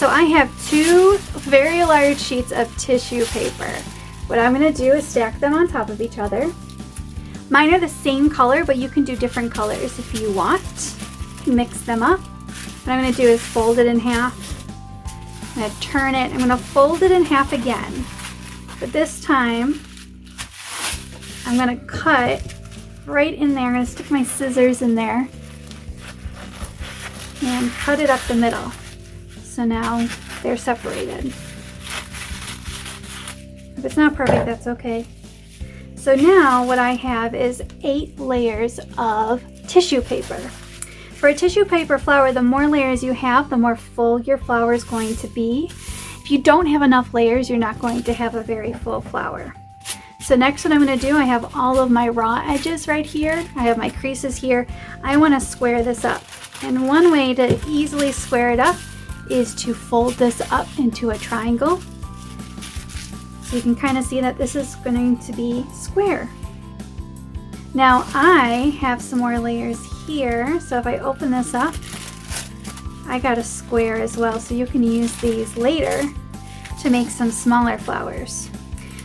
So I have 2 very large sheets of tissue paper. What I'm going to do is stack them on top of each other. Mine are the same color, but you can do different colors if you want. Mix them up. What I'm going to do is fold it in half. I'm going to turn it. I'm going to fold it in half again. But this time, I'm going to cut right in there. I'm going to stick my scissors in there and cut it up the middle. So now they're separated. If it's not perfect, that's okay. So now what I have is 8 layers of tissue paper. For a tissue paper flower, the more layers you have, the more full your flower is going to be. If you don't have enough layers, you're not going to have a very full flower. So next what I'm going to do, I have all of my raw edges right here. I have my creases here. I want to square this up. And one way to easily square it up is to fold this up into a triangle. So you can kind of see that this is going to be square. Now I have some more layers here, so if I open this up, I got a square as well, so you can use these later to make some smaller flowers.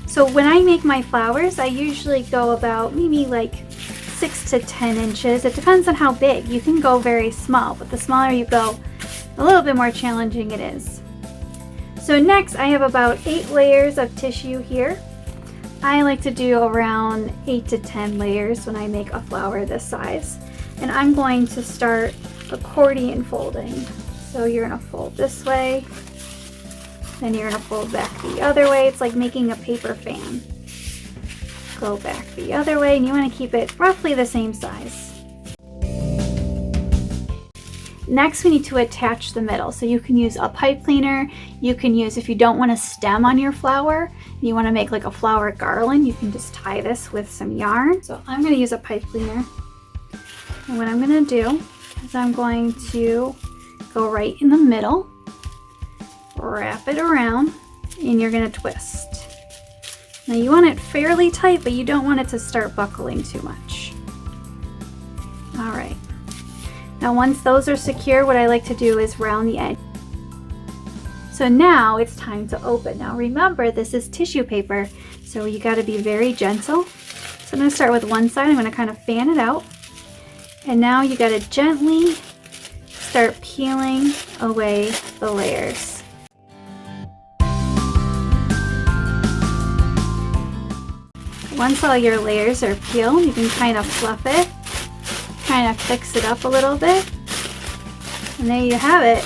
So when I make my flowers, I usually go about maybe like 6 to 10 inches. It depends on how big. You can go very small, but the smaller you go, a little bit more challenging it is. So next I have about 8 layers of tissue here. I like to do around 8 to 10 layers when I make a flower this size. And I'm going to start accordion folding. So you're going to fold this way, then you're going to fold back the other way. It's like making a paper fan. Go back the other way, and you want to keep it roughly the same size. Next, we need to attach the middle. So you can use a pipe cleaner. You can use, if you don't want a stem on your flower, you want to make like a flower garland, you can just tie this with some yarn. So I'm going to use a pipe cleaner. And what I'm going to do is I'm going to go right in the middle, wrap it around, and you're going to twist. Now you want it fairly tight, but you don't want it to start buckling too much. All right. Now once those are secure, what I like to do is round the edge. So now it's time to open. Now remember, this is tissue paper, so you got to be very gentle. So I'm going to start with one side. I'm going to kind of fan it out. And now you got to gently start peeling away the layers. Once all your layers are peeled, you can kind of fluff it, kind of fix it up a little bit, and there you have it.